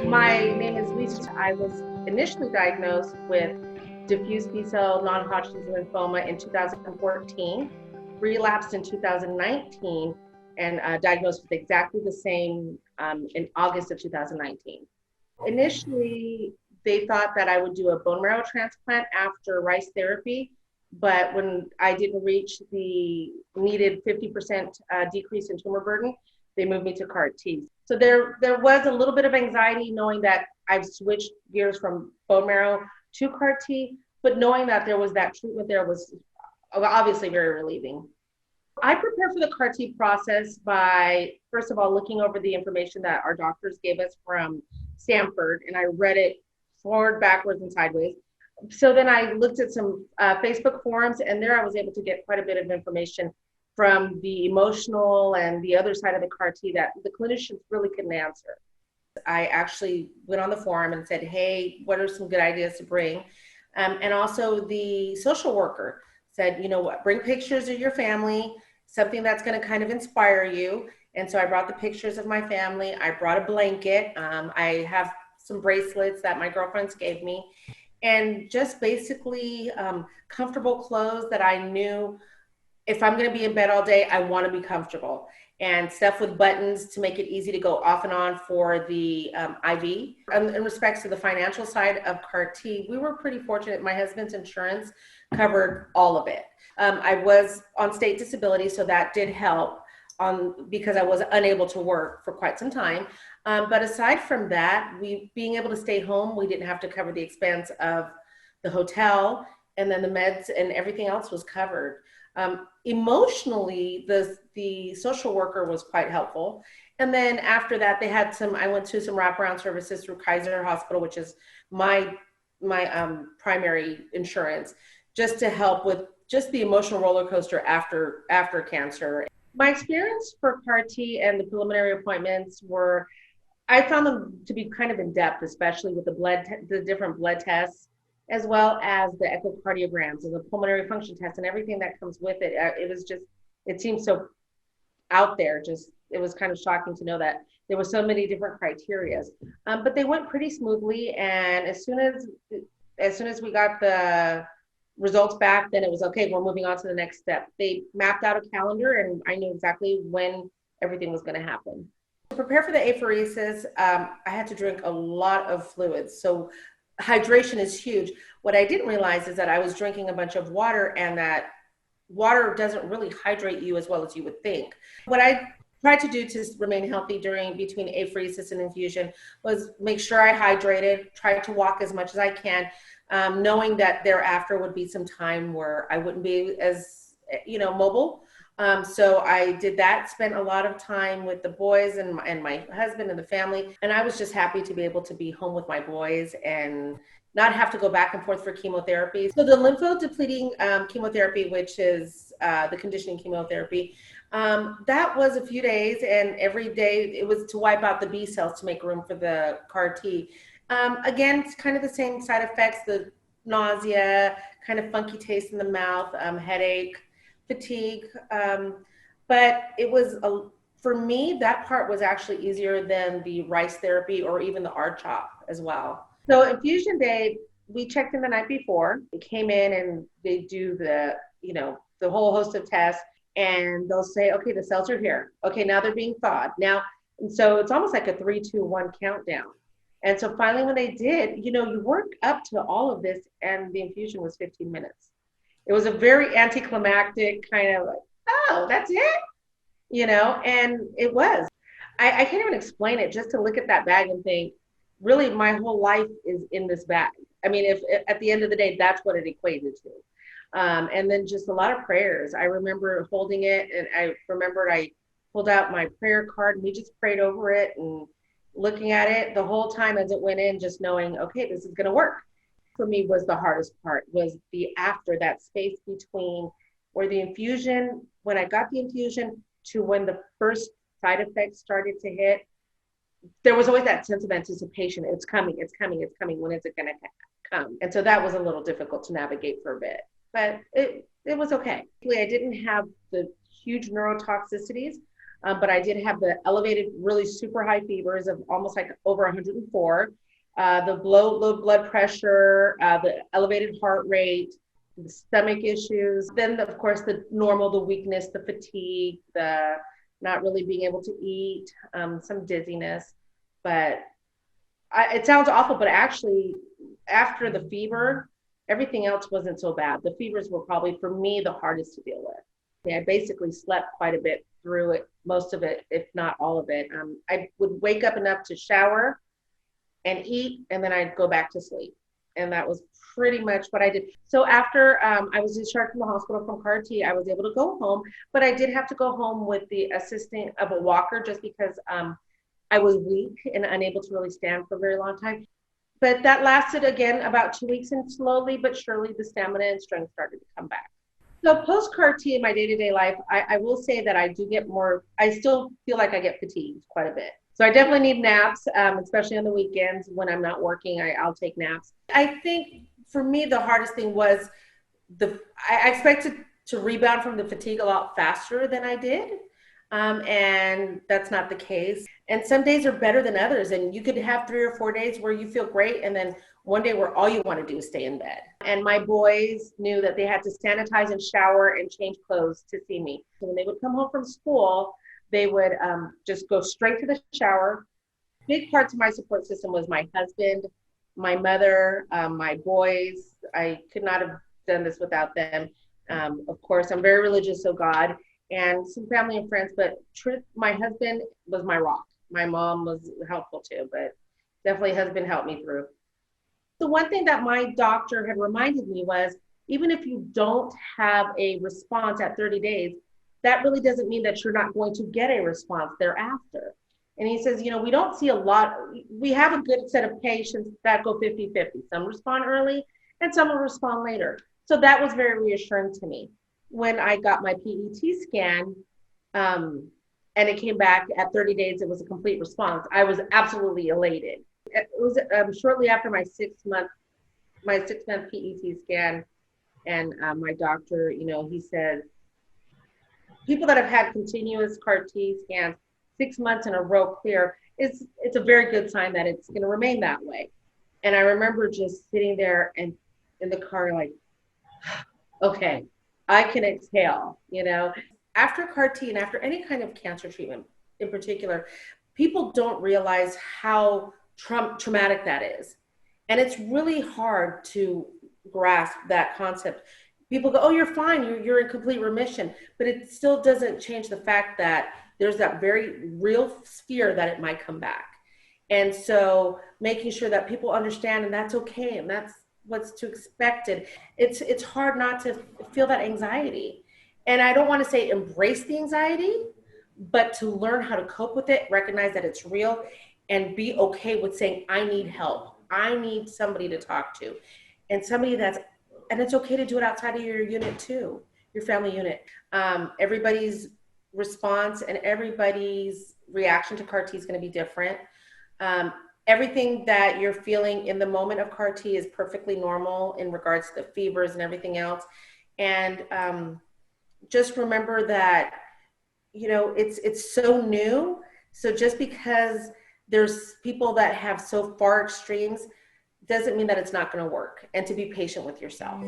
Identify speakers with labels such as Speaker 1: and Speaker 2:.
Speaker 1: My name is Lisa. I was initially diagnosed with diffuse B-cell non-Hodgkin's lymphoma in 2014, relapsed in 2019, and diagnosed with exactly the same in August of 2019. Initially, they thought that I would do a bone marrow transplant after rice therapy, but when I didn't reach the needed 50% decrease in tumor burden, they moved me to CAR T. So there was a little bit of anxiety knowing that I've switched gears from bone marrow to CAR T, but knowing that there was that treatment there was obviously very relieving. I prepare for the CAR T process by, first of all, looking over the information that our doctors gave us from Stanford, and I read it forward, backwards, and sideways. So then I looked at some Facebook forums, and there I was able to get quite a bit of information from the emotional and the other side of the CAR T that the clinicians really couldn't answer. I actually went on the forum and said, hey, what are some good ideas to bring? And also the social worker said, you know what, bring pictures of your family, something that's going to kind of inspire you. And so I brought the pictures of my family. I brought a blanket. I have some bracelets that my girlfriends gave me, and just basically comfortable clothes that I knew if I'm going to be in bed all day, I want to be comfortable, and stuff with buttons to make it easy to go off and on for the IV. In respects to the financial side of CAR T, we were pretty fortunate. My husband's insurance covered all of it. I was on state disability, so that did help because I was unable to work for quite some time. But aside from that, being able to stay home, we didn't have to cover the expense of the hotel, and then the meds and everything else was covered. Emotionally, the social worker was quite helpful. And then after that, I went to some wraparound services through Kaiser Hospital, which is my primary insurance, just to help with just the emotional roller coaster after cancer. My experience for CAR T and the preliminary appointments I found them to be kind of in depth, especially with the different blood tests, as well as the echocardiograms and the pulmonary function test and everything that comes with it. It seems so out there. It was kind of shocking to know that there were so many different criterias, but they went pretty smoothly. And as soon as we got the results back, then it was okay, we're moving on to the next step. They mapped out a calendar, and I knew exactly when everything was going to happen. To prepare for the apheresis, I had to drink a lot of fluids. So hydration is huge. What I didn't realize is that I was drinking a bunch of water, and that water doesn't really hydrate you as well as you would think. What I tried to do to remain healthy between apheresis and infusion was make sure I hydrated, tried to walk as much as I can, knowing that thereafter would be some time where I wouldn't be as, mobile. So I did that, spent a lot of time with the boys and my husband and the family. And I was just happy to be able to be home with my boys and not have to go back and forth for chemotherapy. So the lymphodepleting chemotherapy, which is the conditioning chemotherapy, that was a few days, and every day it was to wipe out the B cells to make room for the CAR T. Again, it's kind of the same side effects, the nausea, kind of funky taste in the mouth, headache, fatigue. But it was, for me, that part was actually easier than the rice therapy or even the R-CHOP as well. So infusion day, we checked in the night before. They came in and they do the whole host of tests, and they'll say, okay, the cells are here. Okay, now they're being thawed. And so it's almost like a 3, 2, 1 countdown. And so finally when they did, you work up to all of this, and the infusion was 15 minutes. It was a very anticlimactic kind of like, oh, that's it? And it was. I can't even explain it, just to look at that bag and think, really, my whole life is in this bag. I mean, if at the end of the day, that's what it equated to. And then just a lot of prayers. I remember holding it, and I remembered I pulled out my prayer card, and we just prayed over it and looking at it the whole time as it went in, just knowing, okay, this is going to work. For me, was the hardest part, was the after, that space between where the infusion, when I got the infusion to when the first side effects started to hit. There was always that sense of anticipation. It's coming, it's coming, it's coming. When is it going to come? And so that was a little difficult to navigate for a bit, but it was okay. I didn't have the huge neurotoxicities. but I did have the elevated, really super high fevers of almost like over 104, the low blood pressure, the elevated heart rate, the stomach issues. Then, of course, the normal, the weakness, the fatigue, the not really being able to eat, some dizziness. But it sounds awful, but actually, after the fever, everything else wasn't so bad. The fevers were probably, for me, the hardest to deal with. Yeah, I basically slept quite a bit through it, most of it, if not all of it. I would wake up enough to shower and eat, and then I'd go back to sleep. And that was pretty much what I did. So after I was discharged from the hospital from CAR-T, I was able to go home, but I did have to go home with the assistance of a walker just because I was weak and unable to really stand for a very long time. But that lasted, again, about 2 weeks, and slowly but surely the stamina and strength started to come back. So post CAR-T in my day-to-day life, I will say that I do get more, I still feel like I get fatigued quite a bit. So I definitely need naps, especially on the weekends when I'm not working, I'll take naps. I think for me, the hardest thing was I expected to rebound from the fatigue a lot faster than I did. And that's not the case. And some days are better than others. And you could have 3 or 4 days where you feel great, and then one day where all you want to do is stay in bed. And my boys knew that they had to sanitize and shower and change clothes to see me. So when they would come home from school, they would just go straight to the shower. Big parts of my support system was my husband, my mother, my boys. I could not have done this without them. Of course, I'm very religious, so God, and some family and friends, but my husband was my rock. My mom was helpful too, but definitely husband helped me through. The one thing that my doctor had reminded me was, even if you don't have a response at 30 days, that really doesn't mean that you're not going to get a response thereafter. And he says, we don't see a lot. We have a good set of patients that go 50-50. Some respond early and some will respond later. So that was very reassuring to me. When I got my PET scan, and it came back at 30 days, it was a complete response. I was absolutely elated. It was shortly after my 6-month PET scan, and my doctor, he said, people that have had continuous CAR-T scans 6 months in a row clear, it's a very good sign that it's going to remain that way. And I remember just sitting there and in the car, like, okay, I can exhale. After CAR-T and after any kind of cancer treatment in particular, people don't realize how traumatic that is. And it's really hard to grasp that concept. People go, oh, you're fine, you're in complete remission, but it still doesn't change the fact that there's that very real fear that it might come back. And so making sure that people understand, and that's okay, and that's what's to expected. It's hard not to feel that anxiety. And I don't want to say embrace the anxiety, but to learn how to cope with it, recognize that it's real, and be okay with saying, I need help. I need somebody to talk to. And and it's okay to do it outside of your unit too, your family unit. Everybody's response and everybody's reaction to CAR-T is going to be different. Everything that you're feeling in the moment of CAR-T is perfectly normal in regards to the fevers and everything else. And just remember that, it's so new. So just because there's people that have so far extremes doesn't mean that it's not going to work, and to be patient with yourself.